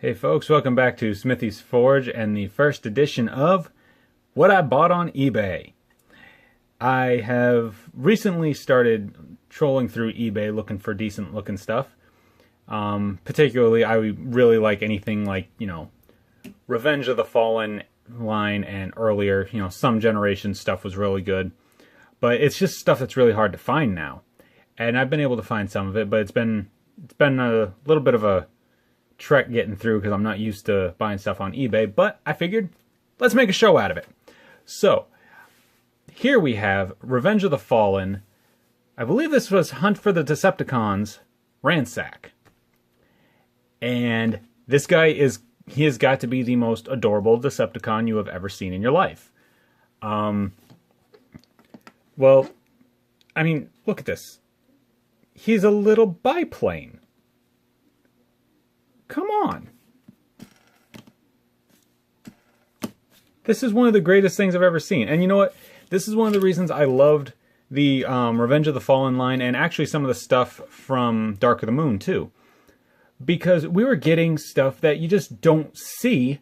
Hey folks, welcome back to Smithy's Forge and the first edition of What I Bought on eBay. I have recently started trolling through eBay looking for decent looking stuff. Particularly, I really like anything like, Revenge of the Fallen line and earlier, some generation stuff was really good. But it's just stuff that's really hard to find now. And I've been able to find some of it, but it's been a little bit of a trek getting through because I'm not used to buying stuff on eBay, but I figured let's make a show out of it. So here we have Revenge of the Fallen. I believe this was Hunt for the Decepticons, Ransack. And this guy he has got to be the most adorable Decepticon you have ever seen in your life. Well, I mean, look at this. He's a little biplane. Come on. This is one of the greatest things I've ever seen. And you know what? This is one of the reasons I loved the Revenge of the Fallen line and actually some of the stuff from Dark of the Moon too. Because we were getting stuff that you just don't see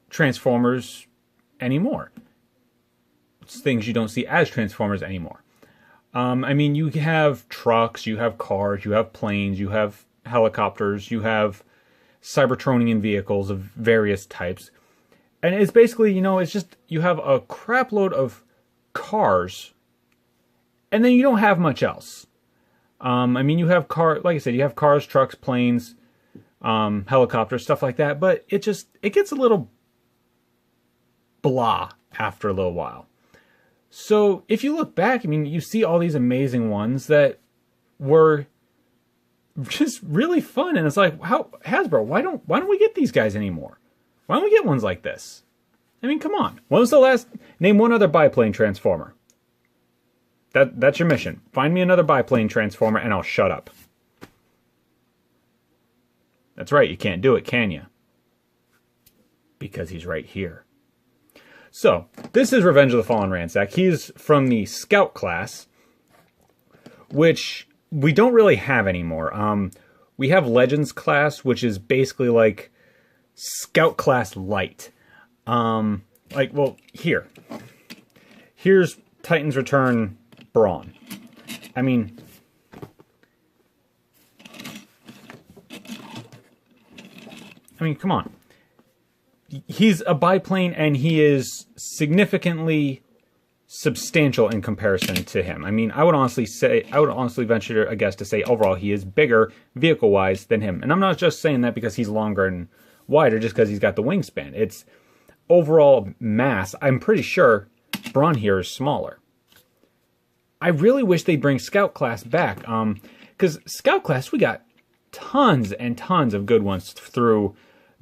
Transformers anymore. It's things you don't see as Transformers anymore. I mean, you have trucks, you have cars, you have planes, you have helicopters, you have Cybertronian vehicles of various types. And it's basically, it's just, you have a crap load of cars, and then you don't have much else. I mean, you have like I said, you have cars, trucks, planes, helicopters, stuff like that, but it gets a little blah after a little while. So if you look back, I mean, you see all these amazing ones that were just really fun, and it's like, Hasbro, why don't we get these guys anymore? Why don't we get ones like this? I mean, come on. When was the last? Name one other biplane Transformer. That's your mission. Find me another biplane Transformer, and I'll shut up. That's right. You can't do it, can you? Because he's right here. So this is Revenge of the Fallen Ransack. He's from the Scout class, which we don't really have anymore. We have Legends class, which is basically like Scout class light. Here's Titans Return Brawn. I mean, come on. He's a biplane, and he is significantly substantial in comparison to him. I mean, I would honestly venture a guess to say overall he is bigger vehicle-wise than him. And I'm not just saying that because he's longer and wider, just because he's got the wingspan. It's overall mass. I'm pretty sure Brawn here is smaller. I really wish they'd bring Scout class back, because Scout class, we got tons and tons of good ones through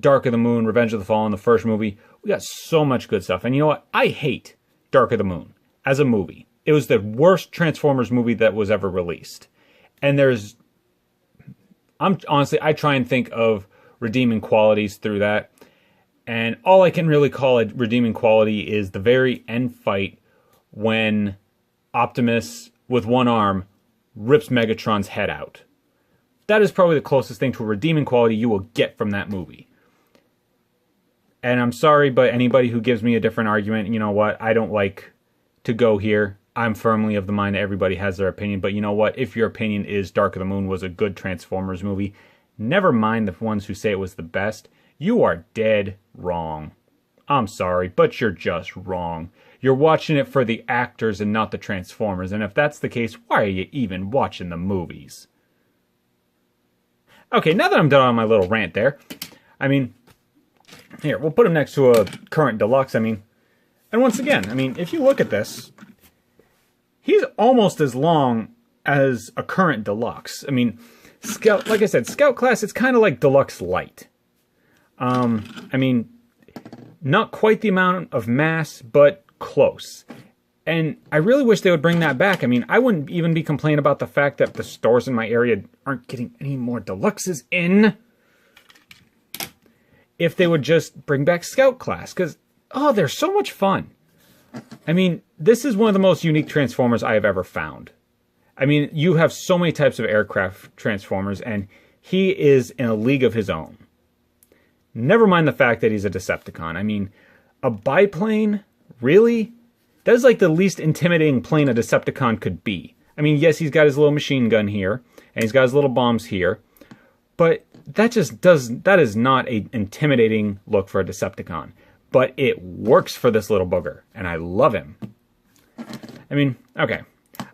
Dark of the Moon, Revenge of the Fallen, the first movie. We got so much good stuff. And you know what? I hate Dark of the Moon as a movie. It was the worst Transformers movie that was ever released. And I try and think of redeeming qualities through that. And all I can really call a redeeming quality is the very end fight when Optimus, with one arm, rips Megatron's head out. That is probably the closest thing to a redeeming quality you will get from that movie. And I'm sorry, but anybody who gives me a different argument, you know what? I don't like to go here. I'm firmly of the mind that everybody has their opinion. But you know what? If your opinion is Dark of the Moon was a good Transformers movie, never mind the ones who say it was the best. You are dead wrong. I'm sorry, but you're just wrong. You're watching it for the actors and not the Transformers. And if that's the case, why are you even watching the movies? Okay, now that I'm done on my little rant there, I mean, here, we'll put him next to a current deluxe. And once again, if you look at this, he's almost as long as a current deluxe. Scout, like I said, Scout class, it's kind of like deluxe light. Not quite the amount of mass, but close. And I really wish they would bring that back. I wouldn't even be complaining about the fact that the stores in my area aren't getting any more deluxes in if they would just bring back Scout class, because, they're so much fun. This is one of the most unique Transformers I have ever found. You have so many types of aircraft Transformers, and he is in a league of his own. Never mind the fact that he's a Decepticon. I mean, a biplane? Really? That is like the least intimidating plane a Decepticon could be. I mean, yes, he's got his little machine gun here, and he's got his little bombs here, but that is not an intimidating look for a Decepticon. But it works for this little booger, and I love him. I mean, okay,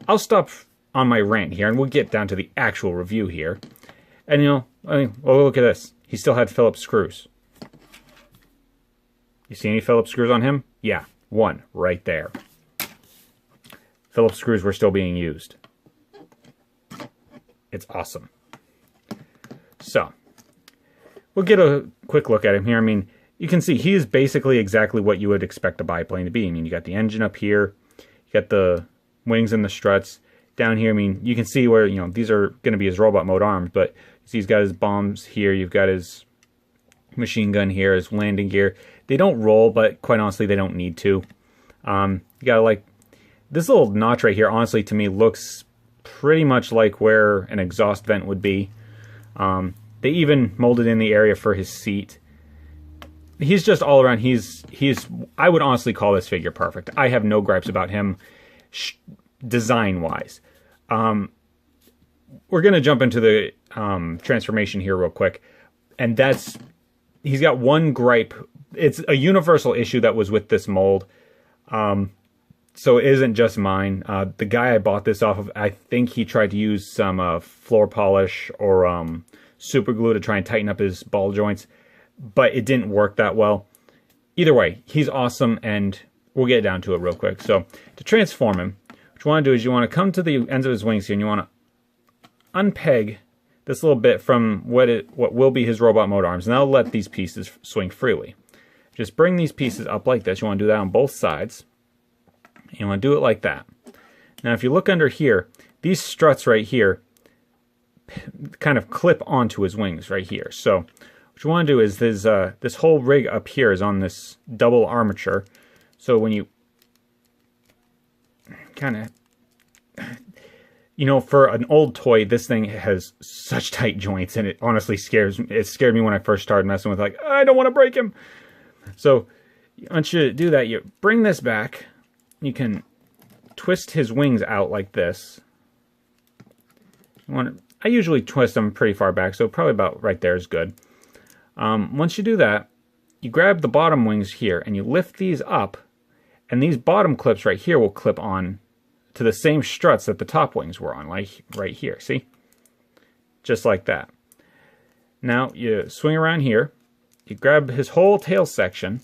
I'll stop on my rant here, and we'll get down to the actual review here. And, you know, I mean, well, look at this. He still had Phillips screws. You see any Phillips screws on him? Yeah, one right there. Phillips screws were still being used. It's awesome. So, we'll get a quick look at him here. I mean, you can see he is basically exactly what you would expect a biplane to be. I mean, you got the engine up here. You got the wings and the struts. Down here, I mean, you can see where, you know, these are going to be his robot mode arms, but you see he's got his bombs here. You've got his machine gun here, his landing gear. They don't roll, but quite honestly, they don't need to. You got like, this little notch right here, honestly, to me, looks pretty much like where an exhaust vent would be. They even molded in the area for his seat. He's just all around, I would honestly call this figure perfect. I have no gripes about him design-wise. We're going to jump into the transformation here real quick. And that's, he's got one gripe. It's a universal issue that was with this mold. So it isn't just mine. The guy I bought this off of, I think he tried to use some floor polish or super glue to try and tighten up his ball joints, but it didn't work that well. Either way, he's awesome, and we'll get down to it real quick. So to transform him, what you want to do is you want to come to the ends of his wings here, and you want to unpeg this little bit from what will be his robot mode arms, and that'll let these pieces swing freely. Just bring these pieces up like this. You want to do that on both sides. You want to do it like that. Now, if you look under here, these struts right here kind of clip onto his wings right here. So what you want to do is this whole rig up here is on this double armature. So when you kind of, you know, for an old toy, this thing has such tight joints, and it honestly scared me when I first started messing with it. Like, I don't want to break him. So once you do that, you bring this back. You can twist his wings out like this. I usually twist them pretty far back, so probably about right there is good. Once you do that, you grab the bottom wings here, and you lift these up, and these bottom clips right here will clip on to the same struts that the top wings were on, like right here, see? Just like that. Now, you swing around here, you grab his whole tail section,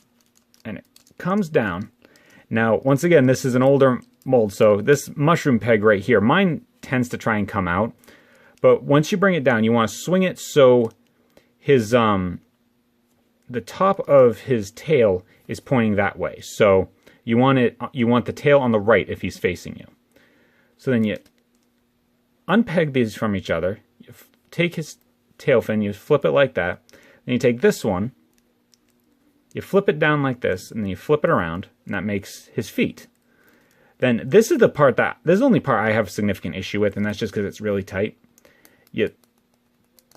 and it comes down. Now, once again, this is an older mold, so this mushroom peg right here, mine tends to try and come out, but once you bring it down, you want to swing it so his, the top of his tail is pointing that way. So you want the tail on the right if he's facing you. So then you unpeg these from each other, you take his tail fin, you flip it like that, then you take this one, you flip it down like this, and then you flip it around, and that makes his feet. Then this is the only part I have a significant issue with, and that's just because it's really tight. You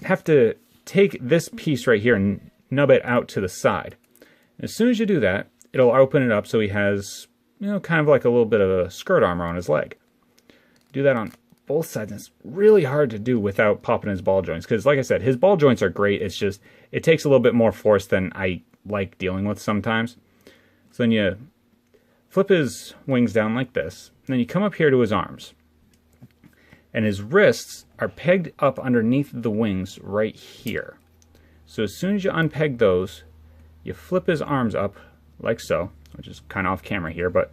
have to take this piece right here and nub it out to the side. And as soon as you do that, it'll open it up so he has, you know, kind of like a little bit of a skirt armor on his leg. Do that on both sides, and it's really hard to do without popping his ball joints, because like I said, his ball joints are great. It's just, it takes a little bit more force than I like dealing with sometimes. So then you flip his wings down like this, and then you come up here to his arms. And his wrists are pegged up underneath the wings right here. So as soon as you unpeg those, you flip his arms up like so, which is kind of off camera here, but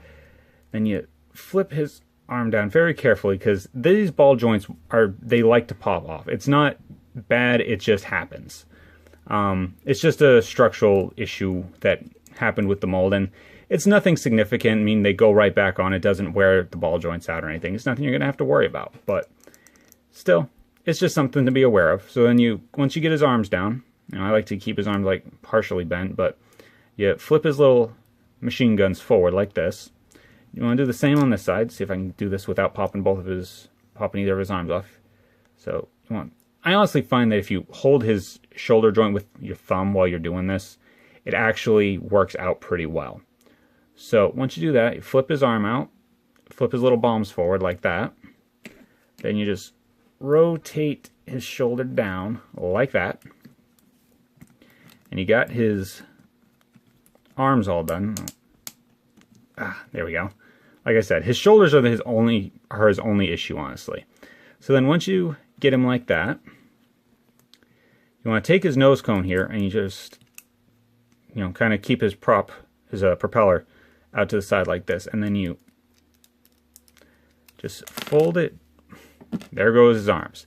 then you flip his arm down very carefully, because these ball joints they like to pop off. It's not bad, it just happens. It's just a structural issue that happened with the mold, and it's nothing significant. I mean, they go right back on. It doesn't wear the ball joints out or anything. It's nothing you're going to have to worry about, but still, it's just something to be aware of. So then once you get his arms down, you know, I like to keep his arms like partially bent, but you flip his little machine guns forward like this. You want to do the same on this side. See if I can do this without popping either of his arms off. So you want I honestly find that if you hold his shoulder joint with your thumb while you're doing this, it actually works out pretty well. So once you do that, you flip his arm out, flip his little bombs forward like that. Then you just rotate his shoulder down like that. And you got his arms all done. There we go. Like I said, his shoulders are his only issue, honestly. So then once you get him like that, you want to take his nose cone here and you just, kind of keep his propeller out to the side like this, and then you just fold it. There goes his arms.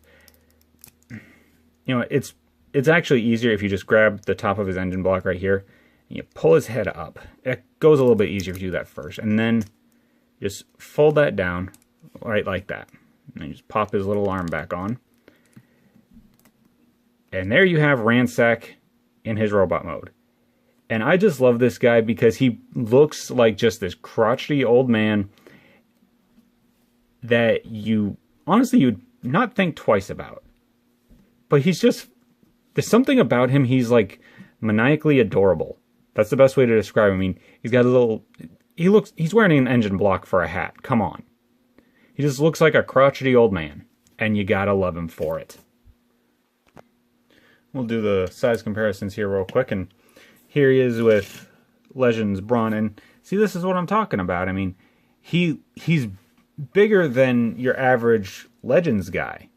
It's actually easier if you just grab the top of his engine block right here and you pull his head up. It goes a little bit easier if you do that first, and then just fold that down right like that. And then just pop his little arm back on. And there you have Ransack in his robot mode. And I just love this guy because he looks like just this crotchety old man that you would not think twice about. But he's just, there's something about him, he's like maniacally adorable. That's the best way to describe him. I mean, he's got a little, he's wearing an engine block for a hat. Come on. He just looks like a crotchety old man. And you gotta love him for it. We'll do the size comparisons here real quick, and here he is with Legends Braun, and see, this is what I'm talking about. I mean, he's bigger than your average Legends guy.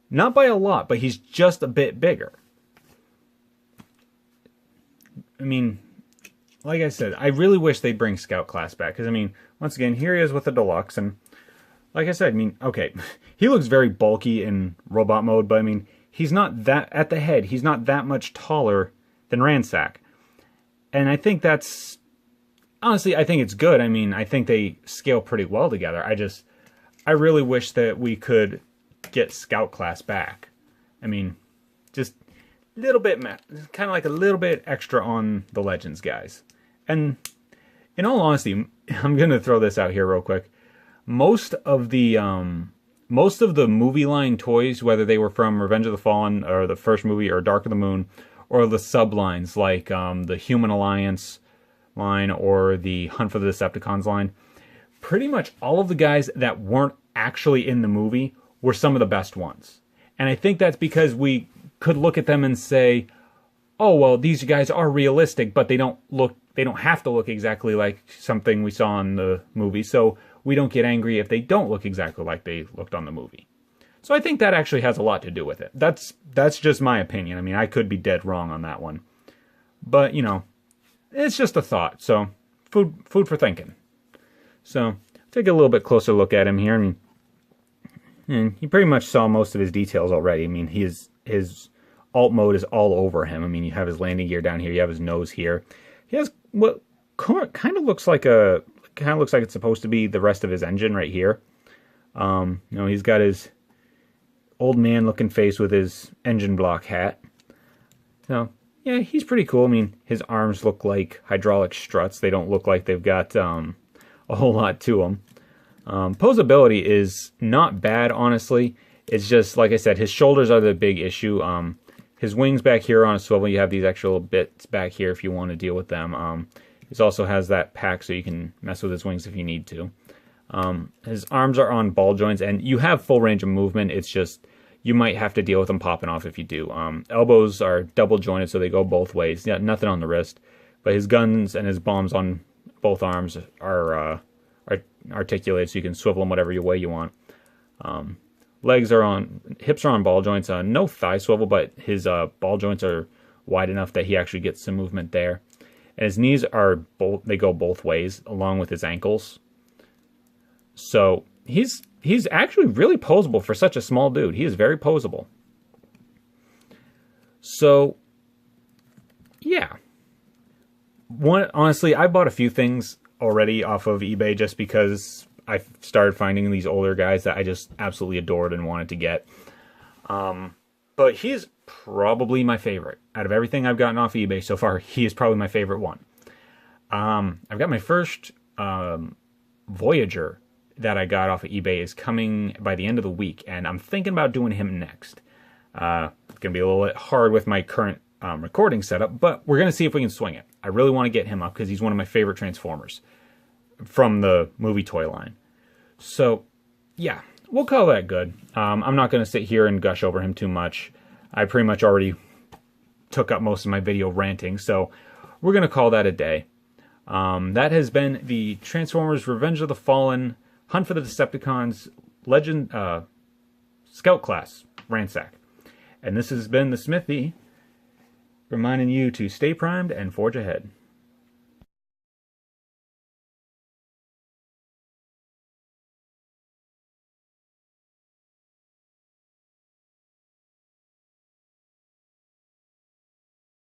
Not by a lot, but he's just a bit bigger. I mean, like I said, I really wish they'd bring Scout Class back, because, I mean, once again, here he is with the Deluxe, and like I said, I mean, okay, he looks very bulky in robot mode, but I mean, he's not that, at the head, he's not that much taller than Ransack. And I think that's, honestly, I think it's good. I mean, I think they scale pretty well together. I really wish that we could get Scout Class back. I mean, just a little bit, kind of like a little bit extra on the Legends guys. And in all honesty, I'm going to throw this out here real quick. Most of the movie line toys, whether they were from Revenge of the Fallen or the first movie or Dark of the Moon, or the sublines like the Human Alliance line or the Hunt for the Decepticons line, pretty much all of the guys that weren't actually in the movie were some of the best ones. And I think that's because we could look at them and say, oh, well, these guys are realistic, but they don't have to look exactly like something we saw in the movie, so we don't get angry if they don't look exactly like they looked on the movie. So I think that actually has a lot to do with it. That's just my opinion. I mean, I could be dead wrong on that one. But, it's just a thought. So, food for thinking. So, take a little bit closer look at him here. And you pretty much saw most of his details already. I mean, his alt mode is all over him. I mean, you have his landing gear down here. You have his nose here. He has what kind of looks like it's supposed to be the rest of his engine right here. He's got his old man looking face with his engine block hat. So, yeah, he's pretty cool. I mean, his arms look like hydraulic struts. They don't look like they've got a whole lot to them. Posability is not bad, honestly. It's just, like I said, his shoulders are the big issue. His wings back here on a swivel, you have these extra little bits back here if you want to deal with them. He also has that pack so you can mess with his wings if you need to. His arms are on ball joints, and you have full range of movement. It's just, you might have to deal with them popping off if you do. Elbows are double jointed, so they go both ways. Yeah, nothing on the wrist. But his guns and his bombs on both arms are articulated, so you can swivel them whatever way you want. Hips are on ball joints. No thigh swivel, but his ball joints are wide enough that he actually gets some movement there. And his knees they go both ways, along with his ankles. So he's actually really posable for such a small dude. He is very posable. So, yeah. Honestly, I bought a few things already off of eBay just because I started finding these older guys that I just absolutely adored and wanted to get. But he is probably my favorite. Out of everything I've gotten off eBay so far, he is probably my favorite one. I've got my first Voyager that I got off of eBay is coming by the end of the week, and I'm thinking about doing him next. It's going to be a little bit hard with my current recording setup, but we're going to see if we can swing it. I really want to get him up because he's one of my favorite Transformers from the movie toy line. So, yeah, we'll call that good. I'm not going to sit here and gush over him too much. I pretty much already took up most of my video ranting, so we're going to call that a day. That has been the Transformers Revenge of the Fallen, Hunt for the Decepticons, Legend, Scout Class, Ransack. And this has been the Smithy, reminding you to stay primed and forge ahead.